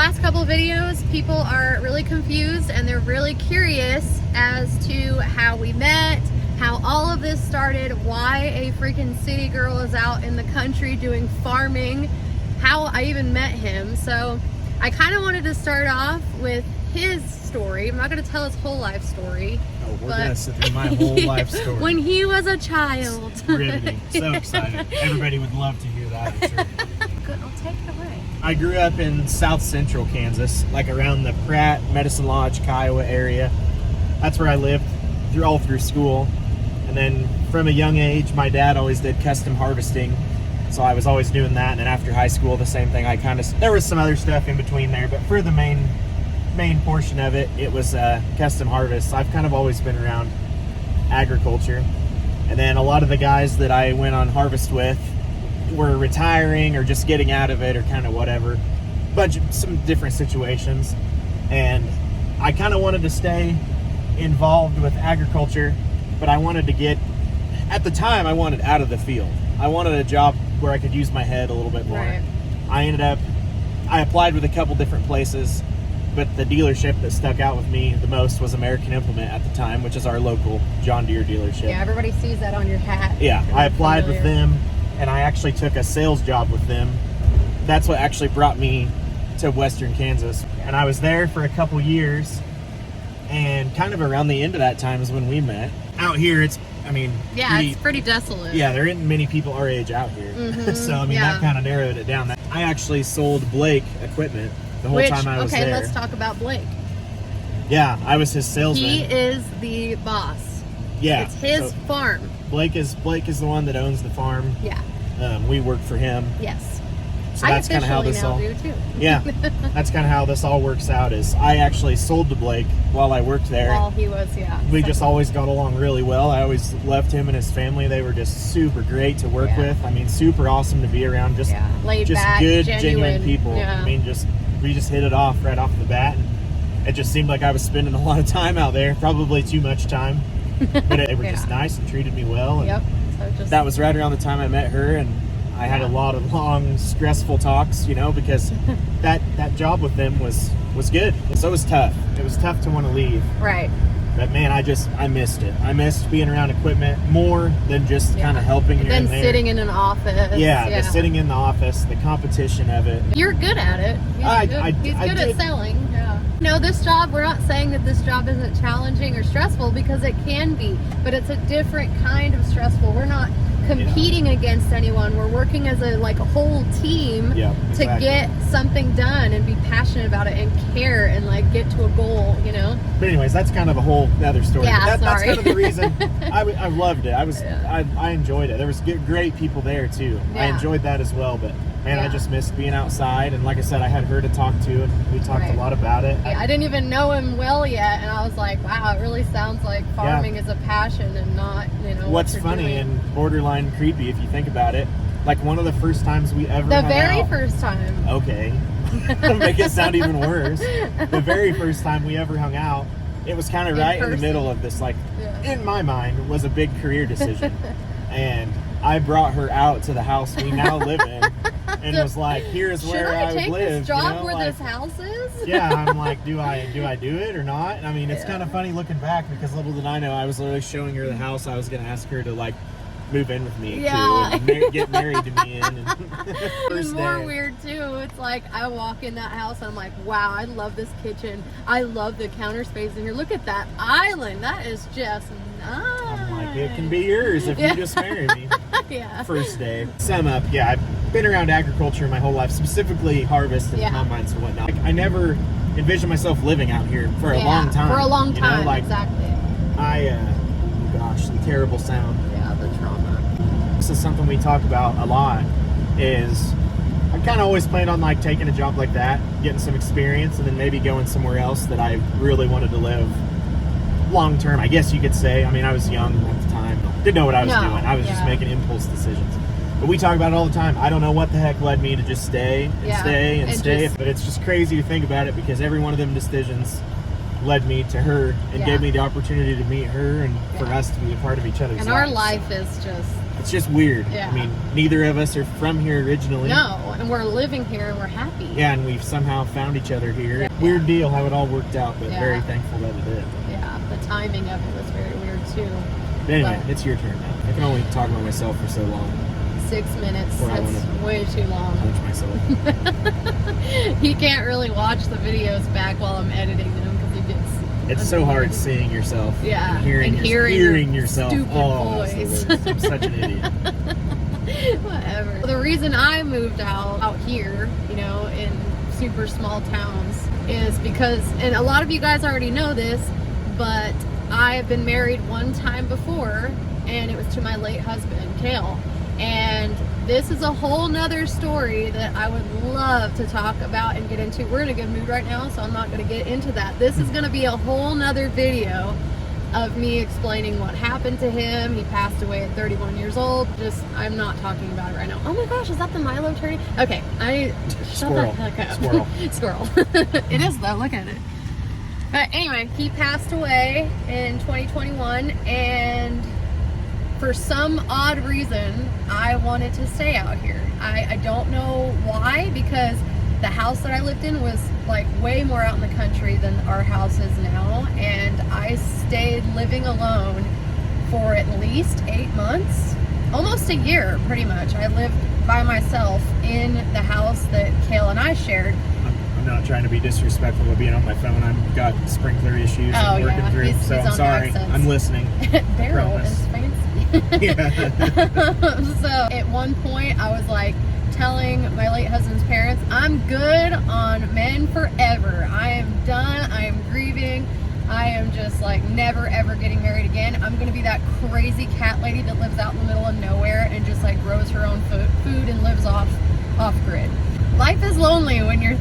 last couple of videos, people are really confused and they're really curious as to how we met, how all of this started, why a freaking city girl is out in the country doing farming, how I even met him. So I kind of wanted to start off with his story. I'm not going to tell his whole life story. Oh, we're going to sit through my whole life story. When he was a child. It's riveting. So excited. Everybody would love to hear that, I'm sure. Good, I'll take it away. I grew up in south central Kansas, like around the Pratt, Medicine Lodge, Kiowa area. That's where I lived all through school. And then from a young age, my dad always did custom harvesting. So I was always doing that. And then after high school, the same thing. There was some other stuff in between there, but for the main portion of it, it was custom harvest. I've kind of always been around agriculture. And then a lot of the guys that I went on harvest with were retiring or just getting out of it or kind of whatever. Some different situations. And I kind of wanted to stay involved with agriculture, but I wanted to get, at the time, I wanted out of the field. I wanted a job where I could use my head a little bit more. Right. I applied with a couple different places, but the dealership that stuck out with me the most was American Implement at the time, which is our local John Deere dealership. Yeah, everybody sees that on your hat. Yeah, I applied familiar. with them, and I actually took a sales job with them. That's what actually brought me to Western Kansas. And I was there for a couple years, and kind of around the end of that time is when we met. Out here, it's pretty desolate. Yeah, there isn't many people our age out here. Mm-hmm. So, that kind of narrowed it down. I actually sold Blake equipment the whole time I was there. Okay, let's talk about Blake. Yeah, I was his salesman. He is the boss. Yeah. It's his farm. Blake is the one that owns the farm. Yeah. We work for him. Yes. So that's kind of how this all. do too. Yeah, that's kind of how this all works out. Is I actually sold to Blake while I worked there. While he was, We just always got along really well. I always loved him and his family. They were just super great to work with. I mean, super awesome to be around. Just laid just back, good, genuine people. Yeah. I mean, we just hit it off right off the bat. And it just seemed like I was spending a lot of time out there, probably too much time. But they were just nice and treated me well. And So that was right around the time I met her, and I had a lot of long, stressful talks, because that job with them was good. So it was tough. It was tough to want to leave. Right. But man, I missed it. I missed being around equipment more than just kind of helping here and there. Sitting in an office. Yeah, the sitting in the office, the competition of it. You're good at it. He's good at selling. Yeah. No, this job, we're not saying that this job isn't challenging or stressful, because it can be, but it's a different kind of stressful. We're not competing against anyone. We're working as a whole team to get something done and be passionate about it and care and get to a goal, But anyways, that's kind of a whole other story. Yeah, that's kind of the reason I loved it. I enjoyed it. There was great people there too. Yeah. I enjoyed that as well, but man, I just missed being outside. And like I said, I had her to talk to, and we talked a lot about it. I didn't even know him well yet, and I was like, wow, it really sounds like farming is a passion and not, What's funny doing. And borderline creepy if you think about it, one of the first times we ever The hung very out, first time. Okay. Make it sound even worse. The very first time we ever hung out, it was kind of right in the middle of this, in my mind, was a big career decision. And I brought her out to the house we now live in, and was like, "Here's where I take live." This job where this house is? Yeah, I'm like, do I do it or not? And I mean, it's kind of funny looking back, because little did I know, I was literally showing her the house I was going to ask her to move in with me too, and get married to me in. And it's more weird too. It's I walk in that house and I'm like, wow, I love this kitchen. I love the counter space in here. Look at that island. That is just nice. I'm like, it can be yours if you just marry me. First day. Sum up, I've been around agriculture my whole life, specifically harvest and combines and whatnot. I never envisioned myself living out here for a long time. For a long time, exactly. Gosh, the terrible sound. The trauma. This is something we talk about a lot, is I kind of always planned on taking a job like that, getting some experience, and then maybe going somewhere else that I really wanted to live long term, I guess you could say. I mean, I was young at the time, didn't know what I was doing. I was just making impulse decisions. But we talk about it all the time. I don't know what the heck led me to just stay and stay. But it's just crazy to think about it, because every one of them decisions led me to her and gave me the opportunity to meet her and for us to be a part of each other's lives. And our life is just It's just weird. Yeah. I mean, neither of us are from here originally. No, and we're living here and we're happy. Yeah, and we've somehow found each other here. Yeah. Weird deal how it all worked out, but Yeah. very thankful that it did. Yeah, the timing of it was very weird too. But anyway, But- it's your turn now. I can only talk about myself for so long. 6 minutes. Or I That's wanna- way too long. Punch myself. He can't really watch the videos back while I'm editing them because he gets. It's so hard annoyed. seeing yourself. Yeah, And hearing, and your- hearing hearing your yourself. stupid Oh, that's the voice. worst. I'm such an idiot. Whatever. The reason I moved out here, you know, in super small towns, is because, and a lot of you guys already know this, but I have been married one time before, and it was to my late husband, Kale. And this is a whole nother story that I would love to talk about and get into. We're in a good mood right now, so I'm not going to get into that. This is going to be a whole nother video of me explaining what happened to him. He passed away at 31 years old. I'm not talking about it right now. Oh my gosh, is that the Milo turning? Okay, Squirrel. Shut the heck up. Squirrel. Squirrel. It is though, look at it. But anyway, he passed away in 2021, and for some odd reason, I wanted to stay out here. I don't know why, because the house that I lived in was like way more out in the country than our house is now, and I stayed living alone for at least 8 months, almost a year pretty much. I lived by myself in the house that Kale and I shared. I'm not trying to be disrespectful of being on my phone. I've got sprinkler issues I'm working yeah, through, he's so I'm on sorry. accents. I'm listening. Daryl Promise. is fancy. Yeah. So at one point I was like telling my late husband's parents, I'm good on men forever. I am done. I am grieving. I am just like never ever getting married again. I'm gonna be that crazy cat lady that lives out in the middle of nowhere and just like grows her own food and lives off grid. Life is lonely when you're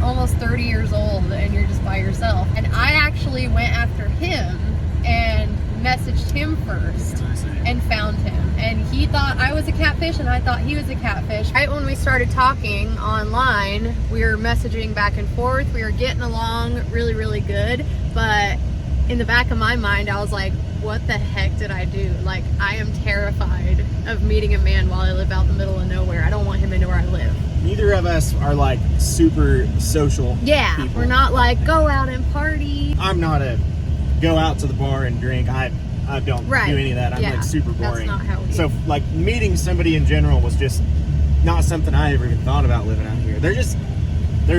almost 30 years old and you're just by yourself. And I actually went after him and messaged him first and found him, and he thought I was a catfish and I thought he was a catfish. Right when we started talking online, we were messaging back and forth, we were getting along really, really good, but in the back of my mind I was like, what the heck did I do? Like, I am terrified of meeting a man while I live out in the middle of nowhere. I don't want him into where I live. Neither of us are like super social. Yeah, people. we're not like go out and party. I'm not a go out to the bar and drink. I don't Right. do any of that. I'm Yeah, like super that's boring. not how we So like meeting somebody in general was just not something I ever even thought about living out here.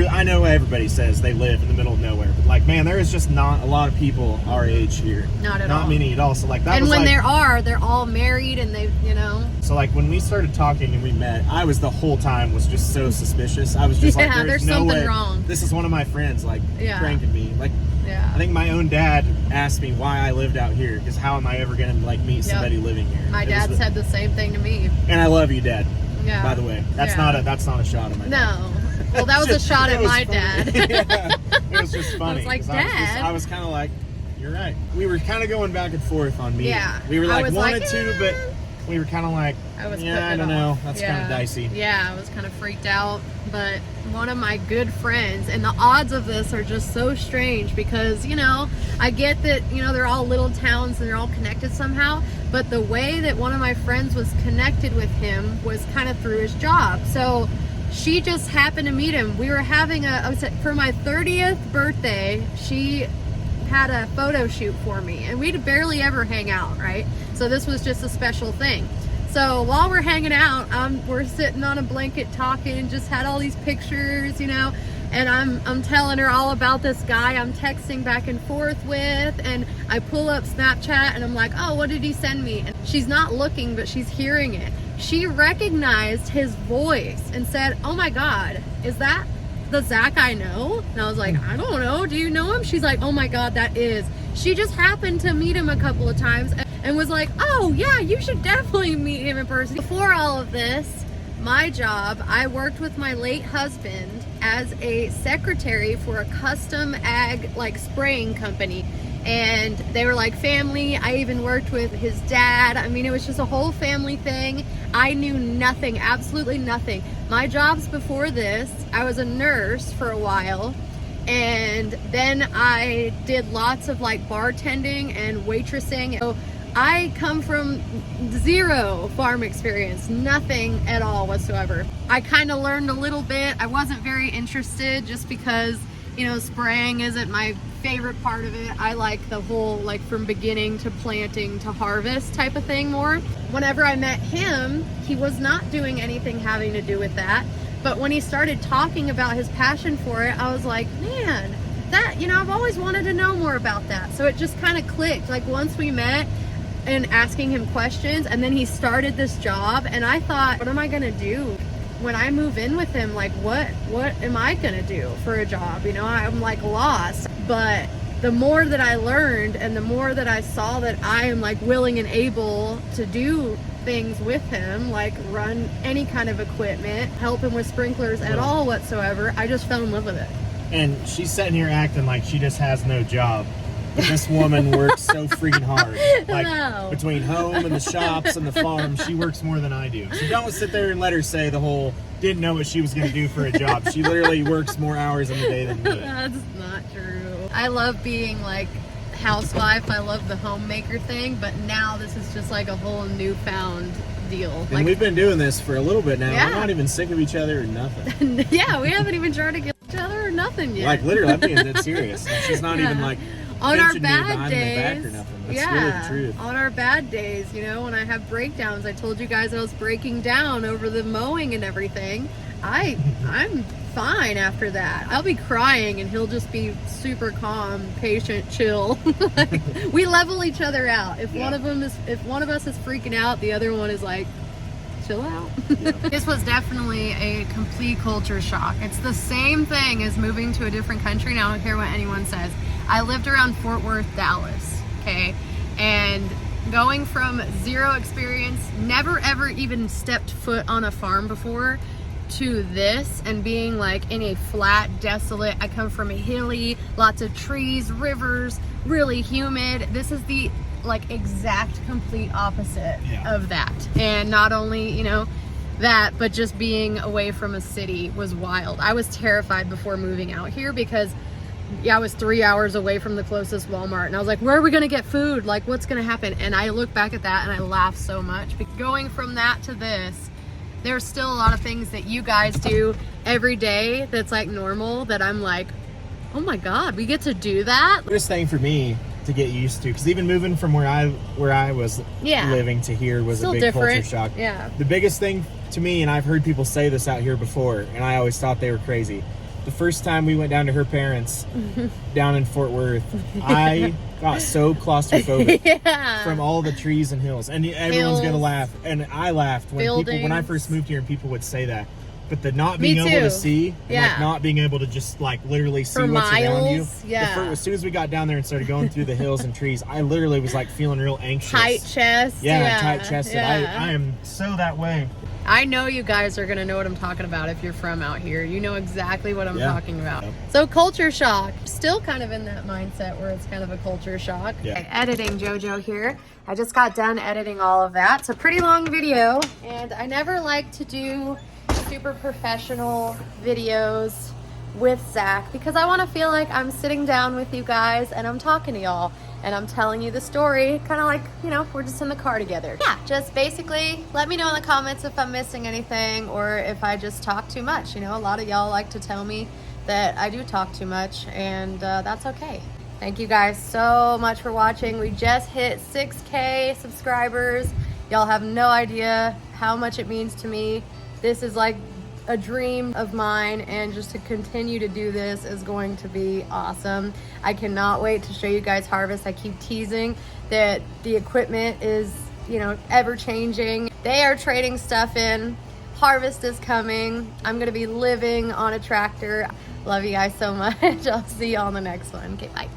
I know everybody says they live in the middle of nowhere, but like, man, there is just not a lot of people our age here. Not at all. Not many at all. So like that And was when like, they're all married and they've, you know. so like when we started talking and we met, I was the whole time was just so suspicious. I was just like, Yeah, there's no something way. wrong. This is one of my friends like Yeah. pranking me. Like Yeah. I think my own dad asked me why I lived out here, because how am I ever going to like meet somebody living here? My It was dad the- said the same thing to me. and I love you, Dad. Yeah. By the way, that's Yeah. not a shot at my dad. No. Well, that was a Just- shot it at was my funny. dad. Yeah, it was just funny. like, 'cause Dad? I was kind of like, you're right. We were kind of going back and forth on meeting. Yeah. We were I like was wanted like, to, but we were kind of like, I was yeah, putting I it don't off. know. That's kind of dicey. Yeah, I was kind of freaked out. But one of my good friends, and the odds of this are just so strange because, you know, I get that, you know, they're all little towns and they're all connected somehow. But the way that one of my friends was connected with him was kind of through his job. So she just happened to meet him. We were having for my 30th birthday, she had a photo shoot for me, and we'd barely ever hang out, right? So this was just a special thing. So while we're hanging out, we're sitting on a blanket talking, just had all these pictures, you know, and I'm telling her all about this guy I'm texting back and forth with, and I pull up Snapchat and I'm like, oh, what did he send me? And she's not looking, but she's hearing it. She recognized his voice and said, oh my God, is that the Zach I know? And I was like, I don't know. Do you know him? She's like, oh my God, that is. She just happened to meet him a couple of times and was like, oh yeah, you should definitely meet him in person. Before all of this, my job, I worked with my late husband as a secretary for a custom ag like spraying company. And they were like family. I even worked with his dad. I mean, it was just a whole family thing. I knew nothing, absolutely nothing. My jobs before this, I was a nurse for a while. And then I did lots of like bartending and waitressing. So I come from zero farm experience, nothing at all whatsoever. I kind of learned a little bit. I wasn't very interested just because, you know, spraying isn't my favorite part of it. I like the whole, like, from beginning to planting to harvest type of thing more. Whenever I met him, he was not doing anything having to do with that. But when he started talking about his passion for it, I was like, man, that, you know, I've always wanted to know more about that. So it just kind of clicked. Like, once we met and asking him questions, and then he started this job, and I thought, what am I gonna do when I move in with him? Like, what am I gonna do for a job? You know, I'm like lost. But the more that I learned and the more that I saw that I am like willing and able to do things with him, like run any kind of equipment, help him with sprinklers at all whatsoever, I just fell in love with it. And she's sitting here acting like she just has no job. But this woman works so freaking hard. Like, No. between home and the shops and the farm, she works more than I do. So don't sit there and let her say the whole didn't know what she was going to do for a job. She literally works more hours in the day than me. That's not true. I love being like housewife. I love the homemaker thing, but now this is just like a whole newfound deal. And Like, we've been doing this for a little bit now. Yeah. We're not even sick of each other or nothing. yeah, we haven't even tried to kill each other or nothing yet. Like, literally, I'm being dead serious. And she's not Yeah. even like On our pinching me bad behind my back days, or nothing. That's yeah, really the truth. on our bad days, you know, when I have breakdowns, I told you guys I was breaking down over the mowing and everything. I'm fine after that. I'll be crying and he'll just be super calm, patient, chill. We level each other out. If Yeah. one of us is freaking out, the other one is like, chill out. This was definitely a complete culture shock. It's the same thing as moving to a different country, and I don't care what anyone says. I lived around Fort Worth, Dallas, okay? And going from zero experience, never ever even stepped foot on a farm before, to this and being like in a flat, desolate, I come from a hilly, lots of trees, rivers, really humid. This is the like exact complete opposite Yeah. of that. And not only, you know, that, but just being away from a city was wild. I was terrified before moving out here because I was 3 hours away from the closest Walmart, and I was like, where are we gonna get food? Like, what's gonna happen? And I look back at that and I laugh so much. Going from that to this, there's still a lot of things that you guys do every day that's like normal that I'm like, oh my God, we get to do that? Biggest thing for me to get used to, because even moving from where I was Yeah. living to here was Still a big different. culture shock. Yeah. The biggest thing to me, and I've heard people say this out here before, and I always thought they were crazy. The first time we went down to her parents down in Fort Worth, I got so claustrophobic Yeah. from all the trees and hills, and everyone's gonna Hills. laugh, and I laughed when I Buildings. first moved here, and people would say that. But the not Me being able too. to see, and Yeah. like not being able to just like literally see For what's around you. miles, yeah. As soon as we got down there and started going through the hills and trees, I literally was like feeling real anxious. Tight chest. Yeah, tight chested. Yeah. I am so that way. I know you guys are going to know what I'm talking about if you're from out here. You know exactly what I'm Yeah. talking about. Yep. So culture shock. Still kind of in that mindset where it's kind of a culture shock. Yeah. Okay, editing JoJo here. I just got done editing all of that. It's a pretty long video, and I never like to do super professional videos with Zach because I want to feel like I'm sitting down with you guys and I'm talking to y'all and I'm telling you the story, kind of like, you know, we're just in the car together. Yeah, just basically let me know in the comments if I'm missing anything or if I just talk too much. You know, a lot of y'all like to tell me that I do talk too much, and that's okay. Thank you guys so much for watching. We just hit 6K subscribers. Y'all have no idea how much it means to me. This is like a dream of mine, and just to continue to do this is going to be awesome. I cannot wait to show you guys harvest. I keep teasing that the equipment is, you know, ever changing. They are trading stuff in. Harvest is coming. I'm gonna be living on a tractor. Love you guys so much. I'll see you on the next one. Okay, bye.